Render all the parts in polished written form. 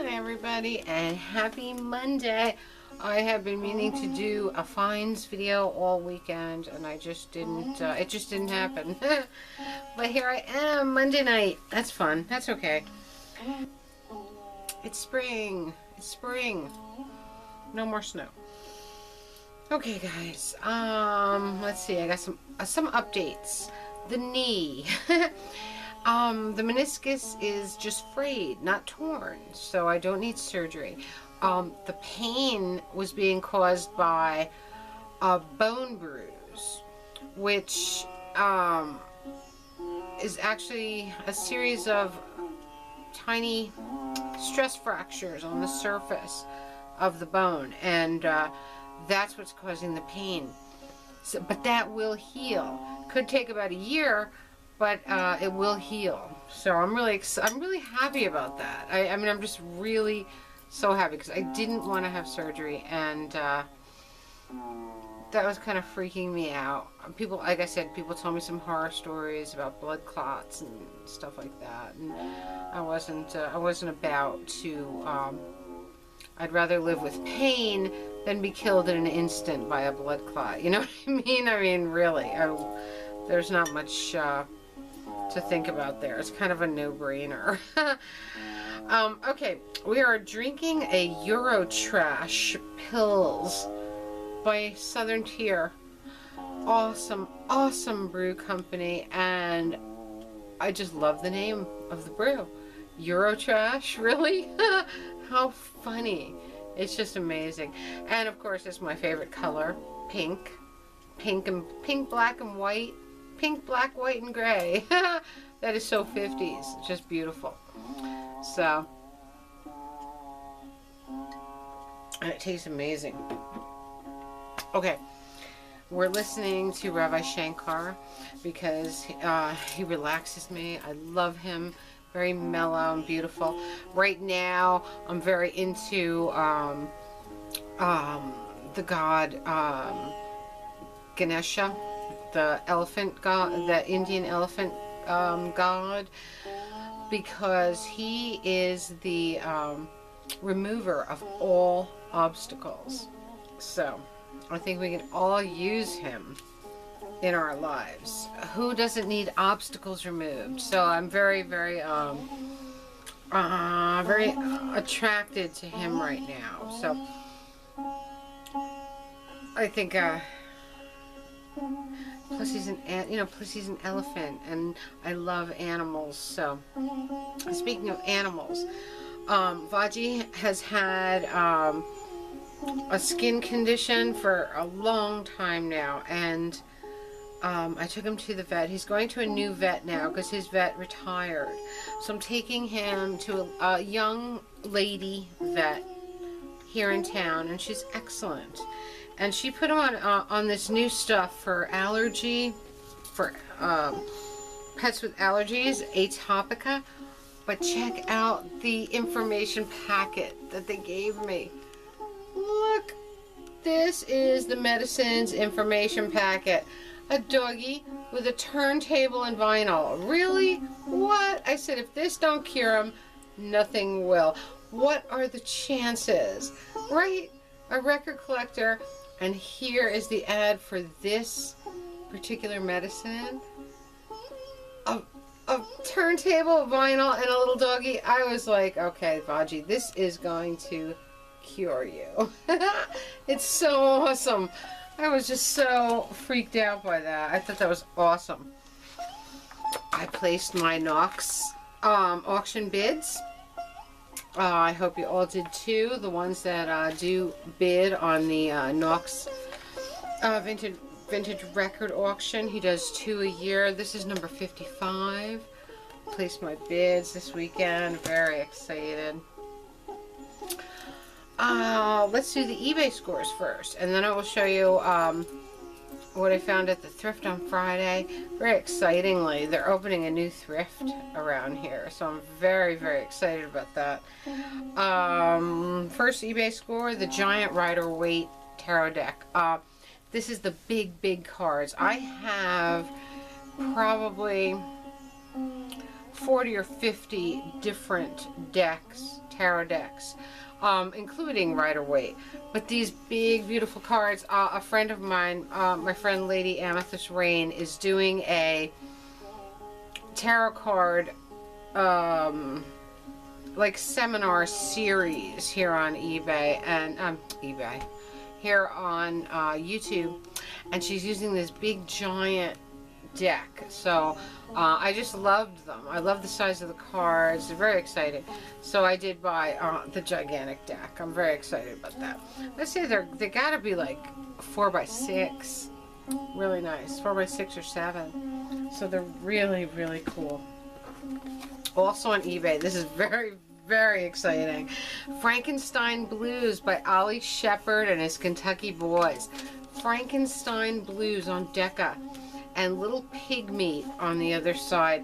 everybody, and happy Monday. I have been meaning to do a finds video all weekend, and I just didn't, it just didn't happen. But here I am, Monday night. That's fun. That's okay. It's spring. It's spring. No more snow. Okay, guys. Let's see. I got some updates. The knee. The meniscus is just frayed, not torn, so I don't need surgery. The pain was being caused by a bone bruise, which is actually a series of tiny stress fractures on the surface of the bone, and that's what's causing the pain. So, but that will heal. Could take about a year, but it will heal. So I'm really happy about that. I mean, I'm just really so happy because I didn't want to have surgery, and that was kind of freaking me out. People, like I said, people told me some horror stories about blood clots and stuff like that, and I wasn't about to. I'd rather live with pain than be killed in an instant by a blood clot. You know what I mean? I mean, really, there's not much to think about there. It's kind of a no-brainer. Okay, we are drinking a Eurotrash Pills by Southern Tier. Awesome brew company, and I just love the name of the brew. Eurotrash, really? How funny. It's just amazing. And of course, it's my favorite color, pink. Pink, black, and white. Pink, black, white, and gray. That is so 50s. It's just beautiful. So, and it tastes amazing. Okay, we're listening to Ravi Shankar because he relaxes me. I love him. Very mellow and beautiful. Right now, I'm very into the god Ganesha, the elephant god, the Indian elephant god, because he is the remover of all obstacles. So I think we can all use him in our lives. Who doesn't need obstacles removed? So I'm very attracted to him right now. So I think plus he's an elephant, and I love animals. So speaking of animals, Vaji has had a skin condition for a long time now, and I took him to the vet. He's going to a new vet now because his vet retired. So I'm taking him to a young lady vet here in town, and she's excellent. And she put him on this new stuff for allergy, for pets with allergies, Atopica. But check out the information packet that they gave me. Look, this is the medicines information packet. A doggy with a turntable and vinyl. Really? What? I said, if this don't cure him, nothing will. What are the chances? Right? A record collector, and here is the ad for this particular medicine. A turntable, vinyl, and a little doggy. I was like, okay, Vaji, this is going to cure you. It's so awesome. I was just so freaked out by that. I thought that was awesome. I placed my Knox auction bids. I hope you all did too. The ones that do bid on the Knox vintage record auction. He does 2 a year. This is number 55. Placed my bids this weekend. Very excited. Let's do the eBay scores first, and then I will show you what I found at the thrift on Friday. Very excitingly, they're opening a new thrift around here, so I'm very excited about that. First eBay score, the Giant Rider-Waite Tarot deck. This is the big cards. I have probably 40 or 50 different decks, tarot decks, including Rider-Waite. But these big, beautiful cards, a friend of mine, my friend Lady Amethyst Rain, is doing a tarot card, like seminar series here on eBay, and here on YouTube, and she's using this big giant deck. So I just loved them. I love the size of the cards. They're very exciting. So I did buy the gigantic deck. I'm very excited about that. Let's say they gotta be like 4 by 6. Really nice. 4 by 6 or 7. So they're really, really cool. Also on eBay, this is very, very exciting. Frankenstein Blues by Ollie Shepherd and his Kentucky Boys. Frankenstein Blues on Decca. And Little Pigmeat on the other side.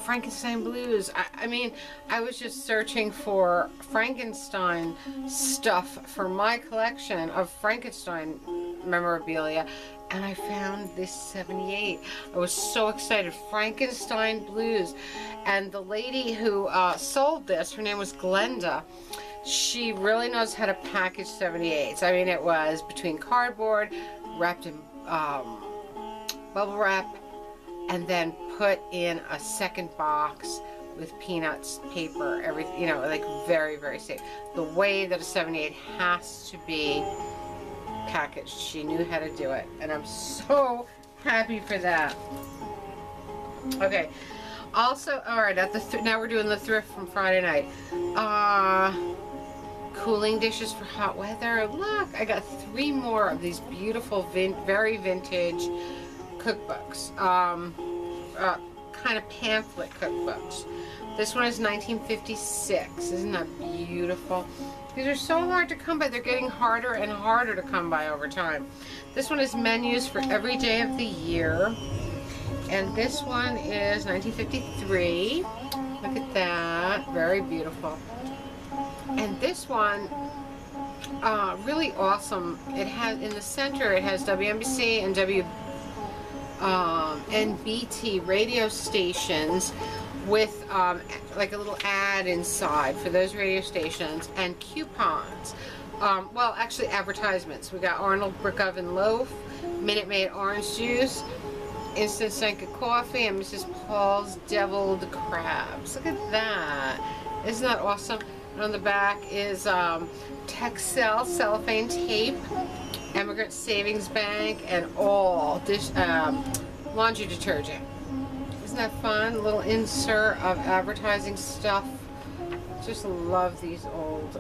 Frankenstein Blues. I mean, I was just searching for Frankenstein stuff for my collection of Frankenstein memorabilia, and I found this 78. I was so excited. Frankenstein Blues. And the lady who sold this, her name was Glenda. She really knows how to package 78s. I mean, it was between cardboard, wrapped in bubble wrap, and then put in a second box with peanuts, paper, everything, you know, like very, very safe. The way that a 78 has to be packaged. She knew how to do it, and I'm so happy for that. Okay. Also, alright, at the now we're doing the thrift from Friday night. Cooling dishes for hot weather. Look, I got 3 more of these beautiful, very vintage cookbooks. Kind of pamphlet cookbooks. This one is 1956. Isn't that beautiful? These are so hard to come by. They're getting harder and harder to come by over time. This one is menus for every day of the year. And this one is 1953. Look at that. Very beautiful. And this one, really awesome. It has, in the center, it has WNBC and NBT radio stations with like a little ad inside for those radio stations, and coupons. Well, actually advertisements. We got Arnold Brick Oven Loaf, Minute Maid Orange Juice, Instant Sanka Coffee, and Mrs. Paul's Deviled Crabs. Look at that. Isn't that awesome? And on the back is Texel cellophane tape, Immigrant Savings Bank, and all dish laundry detergent. Isn't that fun? A little insert of advertising stuff. Just love these old,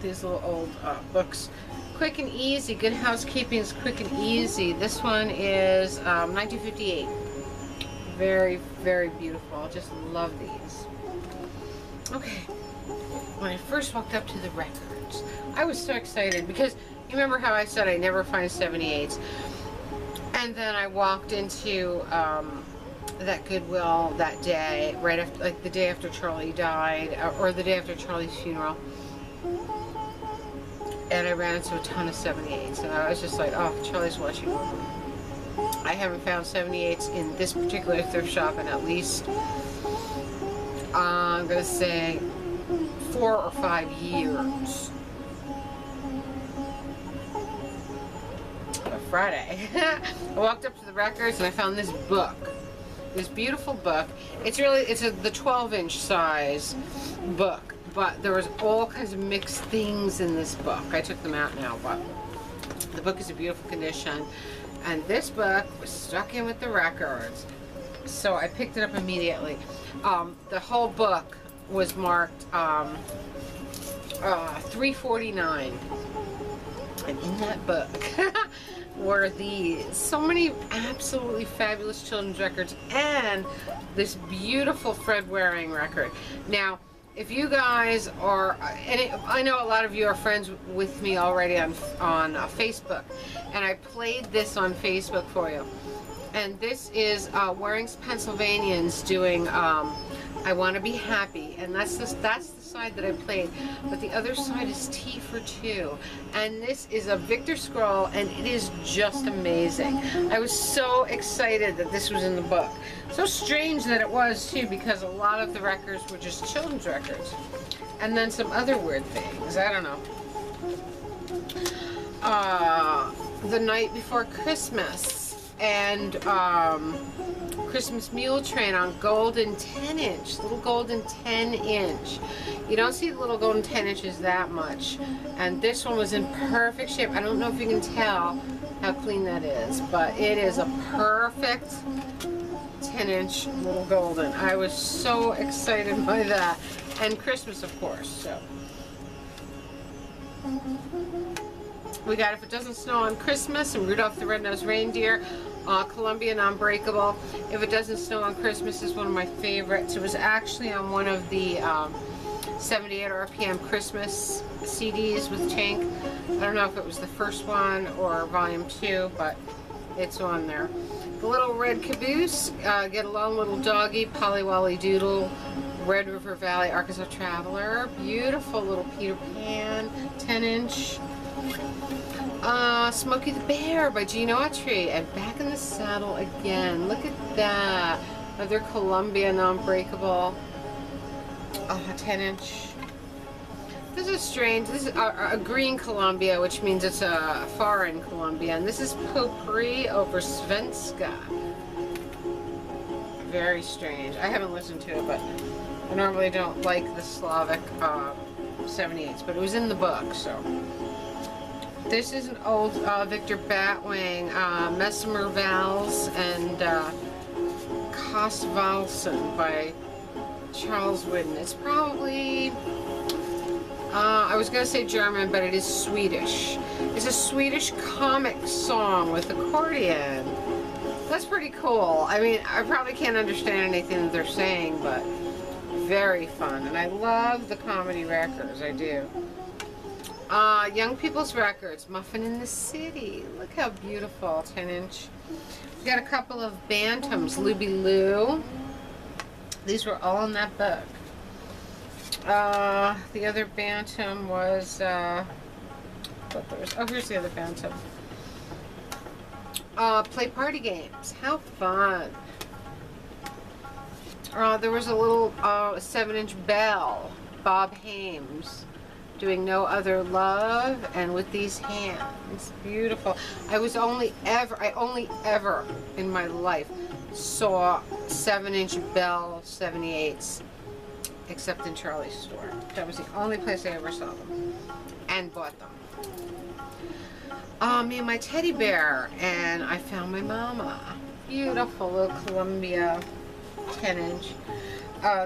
little old books. Quick and Easy. Good Housekeeping is Quick and Easy. This one is 1958. Very, very beautiful. I just love these. Okay. When I first walked up to the records, I was so excited because you remember how I said I never find 78s. And then I walked into that Goodwill that day, right after, like the day after Charlie died, or the day after Charlie's funeral. And I ran into a ton of 78s, and I was just like, oh, Charlie's watching. I haven't found 78s in this particular thrift shop in at least, I'm going to say, 4 or 5 years. Friday. I walked up to the records and I found this book. This beautiful book. It's really, the 12-inch size book, but there was all kinds of mixed things in this book. I took them out now, but the book is in beautiful condition. And this book was stuck in with the records, so I picked it up immediately. The whole book was marked $3.49, and in that book were these, so many absolutely fabulous children's records, and this beautiful Fred Waring record. Now, if you guys are, and I know a lot of you are friends with me already on Facebook, and I played this on Facebook for you. And this is Waring's Pennsylvanians doing I Want to Be Happy, and that's the side that I played, but the other side is T for Two, and this is a Victor scroll, and it is just amazing. I was so excited that this was in the book. So strange that it was too, because a lot of the records were just children's records, and then some other weird things. I don't know. The Night Before Christmas, and Christmas Mule Train on golden 10-inch, little golden 10-inch. You don't see the little golden 10 inches that much. And this one was in perfect shape. I don't know if you can tell how clean that is, but it is a perfect 10-inch little golden. I was so excited by that. And Christmas, of course, so. We got If It Doesn't Snow on Christmas and Rudolph the Red-Nosed Reindeer. Columbian Unbreakable. If It Doesn't Snow on Christmas is one of my favorites. It was actually on one of the 78 RPM Christmas CDs with Tink. I don't know if it was the first one or volume 2, but it's on there. The Little Red Caboose, Get Along Little Doggy, Polly Wolly Doodle, Red River Valley, Arkansas Traveler. Beautiful little Peter Pan, 10-inch. Smokey the Bear by Gene Autry, and Back in the Saddle again. Look at that. Another Columbian Unbreakable. 10-inch. This is strange. This is a green Columbia, which means it's a foreign Columbia. And this is Potpourri over Svenska. Very strange. I haven't listened to it, but I normally don't like the Slavic 78s, but it was in the book, so. This is an old Victor Batwing, Mesmer Vals and Kostvalsen by Charles Whidden. It's probably, I was going to say German, but it is Swedish. It's a Swedish comic song with accordion. That's pretty cool. I mean, I probably can't understand anything that they're saying, but very fun. And I love the comedy records, I do. Young People's Records, Muffin in the City. Look how beautiful, 10-inch. We got a couple of Bantams, Luby Lou. These were all in that book. The other Bantam was, oh, here's the other Bantam. Play Party Games. How fun. There was a little 7-inch Bell, Bob Hames, doing No Other Love, and With These Hands. Beautiful. I only ever in my life saw 7-inch Bell 78s, except in Charlie's store. That was the only place I ever saw them and bought them. Me and My Teddy Bear, and I Found My Mama. Beautiful little Columbia 10-inch.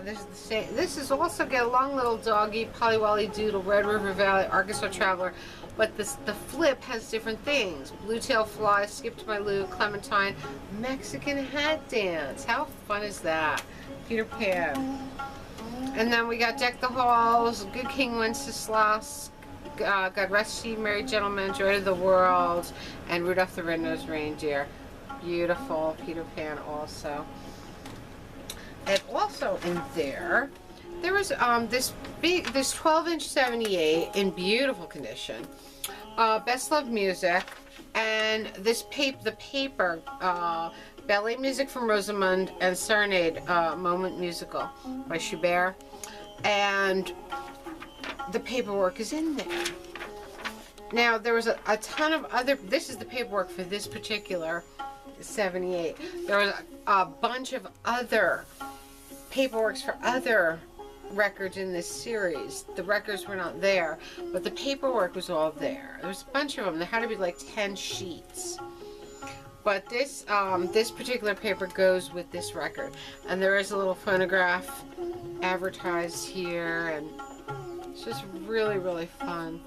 This is the same. This is also Get Along Little Doggy, Polly Wolly Doodle, Red River Valley, Arkansas Traveler, but the flip has different things. Blue Tail Fly, Skip to My Lou, Clementine, Mexican Hat Dance. How fun is that? Peter Pan. And then we got Deck the Halls, Good King Wenceslas, God Rest Ye Merry Gentlemen, Joy to the World, and Rudolph the Red-Nosed Reindeer. Beautiful Peter Pan also. And also in there was this 12-inch 78 in beautiful condition, Best Loved Music, and the paper, Ballet Music from Rosamund and Serenade, Moment Musical by Schubert, and the paperwork is in there. Now there was a ton of other. This is the paperwork for this particular 78. There was a bunch of other paperworks for other records in this series. The records were not there, but the paperwork was all there. There was a bunch of them. There had to be like 10 sheets. But this this particular paper goes with this record. And there is a little phonograph advertised here, and it's just really, really fun.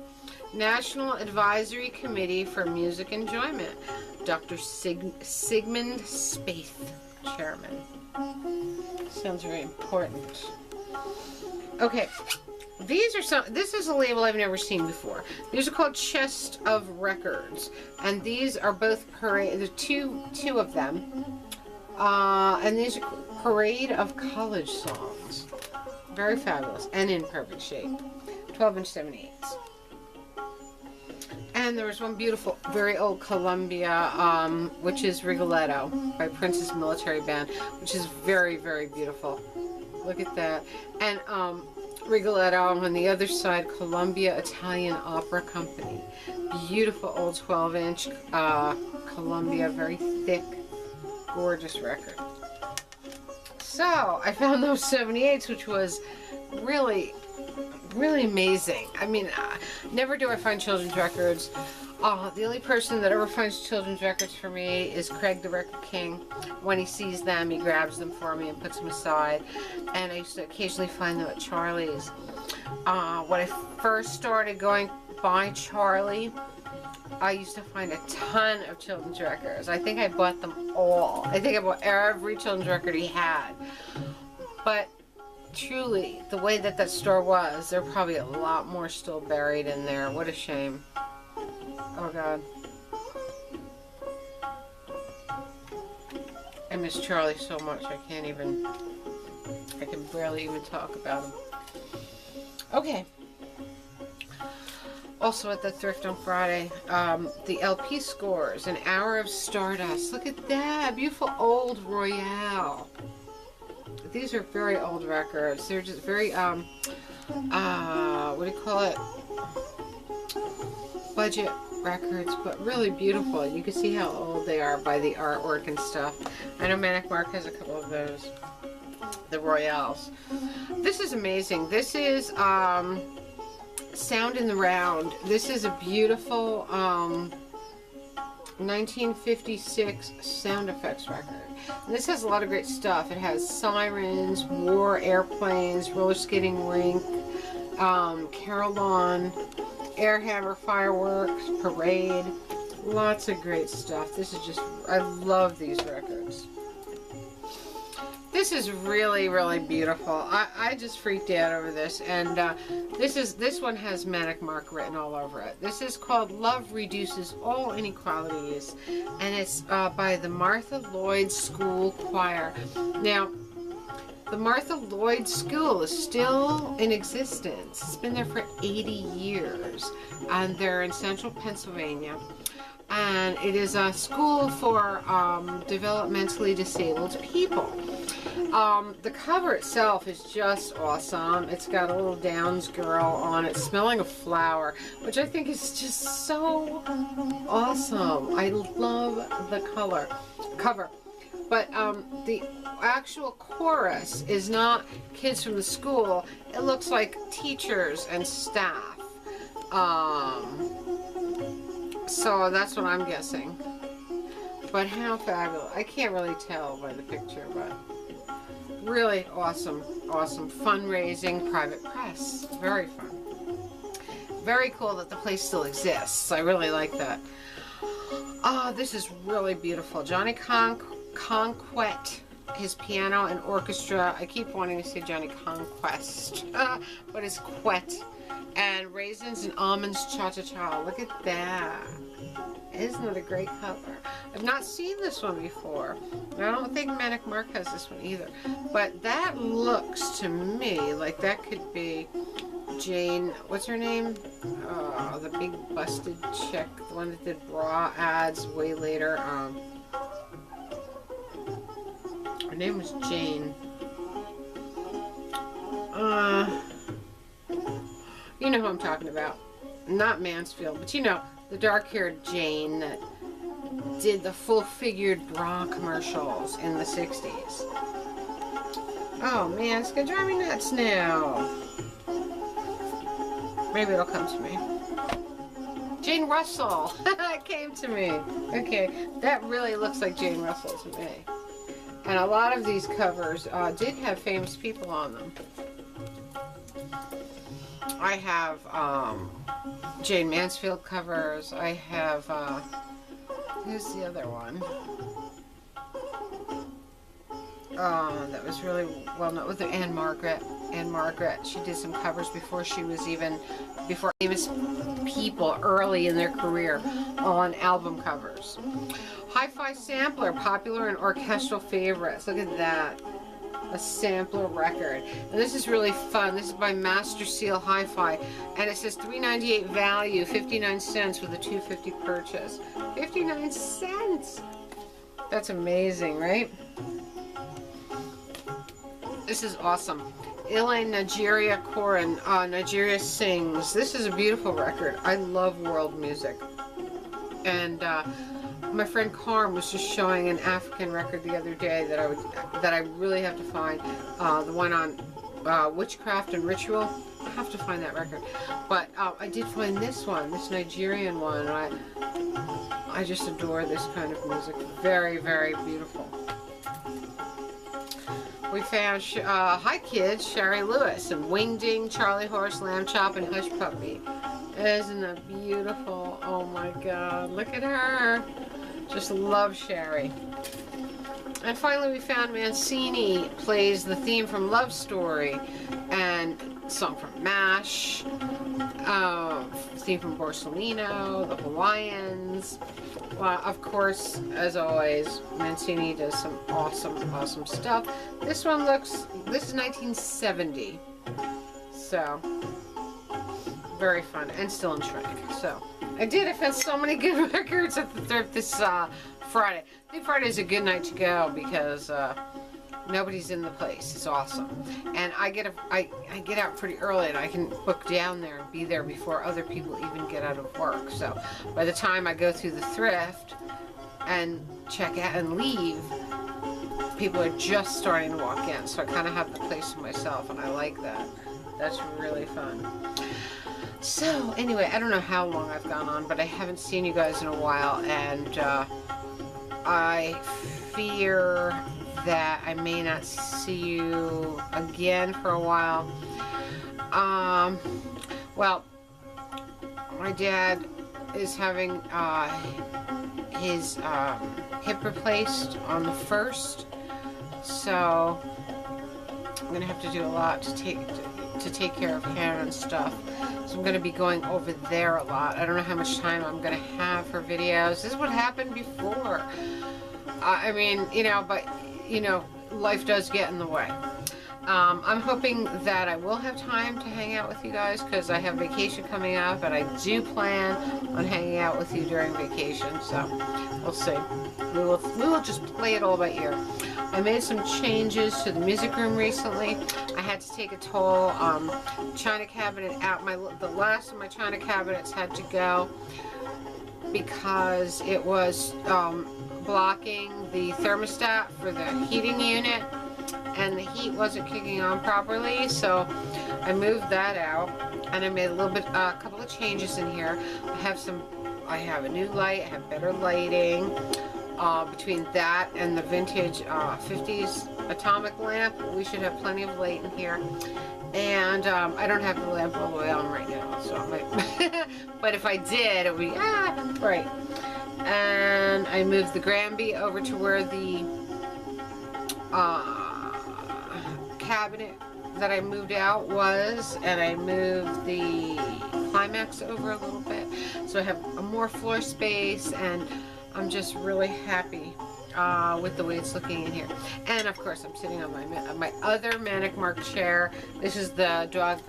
National Advisory Committee for Music Enjoyment. Dr. Sigmund Spaeth, Chairman. Sounds very important. Okay, this is a label I've never seen before. These are called Chest of Records, and these are both parade. There's two of them, and these are Parade of College Songs. Very fabulous and in perfect shape. 12-inch 7/8. And there was one beautiful, very old Columbia, which is Rigoletto by Prince's Military Band, which is very, very beautiful. Look at that. And Rigoletto on the other side, Columbia Italian Opera Company. Beautiful old 12-inch Columbia, very thick, gorgeous record. So I found those 78s, which was really, really amazing. I mean, never do I find children's records. The only person that ever finds children's records for me is Craig, the Record King. When he sees them, he grabs them for me and puts them aside. And I used to occasionally find them at Charlie's. When I first started going by Charlie, I used to find a ton of children's records. I think I bought them all. I think I bought every children's record he had. But truly, the way that that store was, there are probably a lot more still buried in there. What a shame. Oh God. I miss Charlie so much. I can barely even talk about him. Okay. Also at the thrift on Friday, the LP scores, An Hour of Stardust. Look at that, beautiful old Royale. These are very old records. They're just very, what do you call it? Budget records, but really beautiful. You can see how old they are by the artwork and stuff. I know Manic Mark has a couple of those, the Royales. This is amazing. This is Sound in the Round. This is a beautiful 1956 sound effects record. And this has a lot of great stuff. It has sirens, war, airplanes, roller skating rink, Carillon, air hammer, fireworks, parade. Lots of great stuff. This is just, I love these records. This is really, really beautiful. I just freaked out over this, and this one has Manic Mark written all over it. This is called Love Reduces All Inequalities, and it's by the Martha Lloyd School Choir. Now, the Martha Lloyd School is still in existence. It's been there for 80 years, and they're in central Pennsylvania. And it is a school for developmentally disabled people. The cover itself is just awesome. It's got a little Downs girl on it smelling a flower, which I think is just so awesome. I love the cover. But the actual chorus is not kids from the school. It looks like teachers and staff. So that's what I'm guessing. But how fabulous. I can't really tell by the picture, but really awesome, awesome. Fundraising, private press. Very fun. Very cool that the place still exists. I really like that. This is really beautiful. Johnny Conquet, his piano and orchestra. I keep wanting to say Johnny Conquest, but it's Quet. And Raisins and Almonds Cha-Cha-Cha. Look at that. Isn't it a great cover? I've not seen this one before. I don't think Manic Mark has this one either. But that looks to me like that could be Jane, what's her name? The big busted chick, the one that did bra ads way later. Her name was Jane. You know who I'm talking about. Not Mansfield, but you know, the dark-haired Jane that did the full-figured bra commercials in the 60s. Oh man, it's gonna drive me nuts now. Maybe it'll come to me. Jane Russell. It came to me. Okay, that really looks like Jane Russell to me. And a lot of these covers did have famous people on them. I have Jane Mansfield covers. I have, who's the other one? That was really well known with Anne Margaret. Anne Margaret, she did some covers before she was even, before famous people early in their career on album covers. Hi-Fi Sampler, popular and orchestral favorites. Look at that. a sampler record. And this is really fun. This is by Master Seal Hi-Fi. And it says $3.98 value, 59 cents with a $2.50 purchase. 59 cents! That's amazing, right? This is awesome. Ile Nigeria Koran, Nigeria Sings. This is a beautiful record. I love world music. And my friend Carm was just showing an African record the other day that I really have to find. The one on witchcraft and ritual. I have to find that record. But I did find this one, this Nigerian one. And I just adore this kind of music. Very, very beautiful. We found, Hi Kids, Sherry Lewis, and Wing Ding, Charlie Horse, Lamb Chop, and Hush Puppy. Isn't that beautiful? Oh my God, look at her. Just love Sherry. And finally we found Mancini plays the theme from Love Story, and song from MASH, theme from Borsellino, the Hawaiians. Well, of course, as always, Mancini does some awesome, awesome stuff. This one looks, this is 1970, so very fun, and still in shrink. So I found so many good records at the thrift this Friday. I think Friday is a good night to go because nobody's in the place. It's awesome, and I get out pretty early, and I can book down there and be there before other people even get out of work. So by the time I go through the thrift and check out and leave, people are just starting to walk in. So I kind of have the place to myself, and I like that. That's really fun. So anyway, I don't know how long I've gone on, but I haven't seen you guys in a while, and I fear that I may not see you again for a while. Well, my dad is having his hip replaced on the 1st, so I'm gonna have to do a lot to take care of him and stuff. So I'm gonna be going over there a lot. I don't know how much time I'm gonna have for videos. This is what happened before. I mean, you know, but you know, life does get in the way. I'm hoping that I will have time to hang out with you guys because I have vacation coming up, and I do plan on hanging out with you during vacation. So we'll see. We will just play it all by ear. I made some changes to the music room recently. I had to take a toll. China cabinet out. The last of my china cabinets had to go because it was blocking the thermostat for the heating unit, and the heat wasn't kicking on properly, so I moved that out, and I made a couple of changes in here. I have a new light. I have better lighting. Between that and the vintage 50s atomic lamp, we should have plenty of light in here. And I don't have the lamp all the way on right now, so I might but if I did, it would be right. And I moved the Granby over to where the cabinet that I moved out was, and I moved the Climax over a little bit, so I have a more floor space, and I'm just really happy with the way it's looking in here. And of course, I'm sitting on my other Manic Mark chair. This is the dog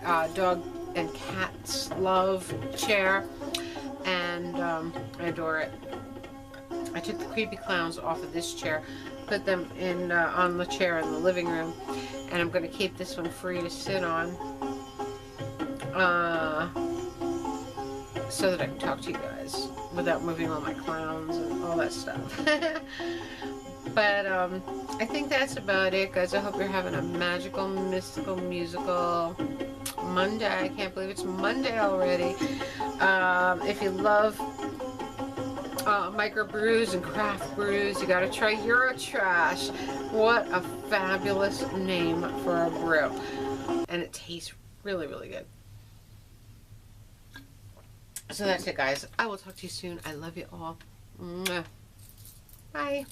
and cat's love chair, and I adore it. I took the creepy clowns off of this chair, put them in on the chair in the living room, and I'm going to keep this one free to sit on so that I can talk to you guys without moving all my clowns and all that stuff. But I think that's about it, guys. I hope you're having a magical, mystical, musical Monday. I can't believe it's Monday already. If you love microbrews and craft brews, you gotta try Eurotrash. What a fabulous name for a brew, and it tastes really, really good. So that's it, guys. I will talk to you soon. I love you all. Mwah. Bye.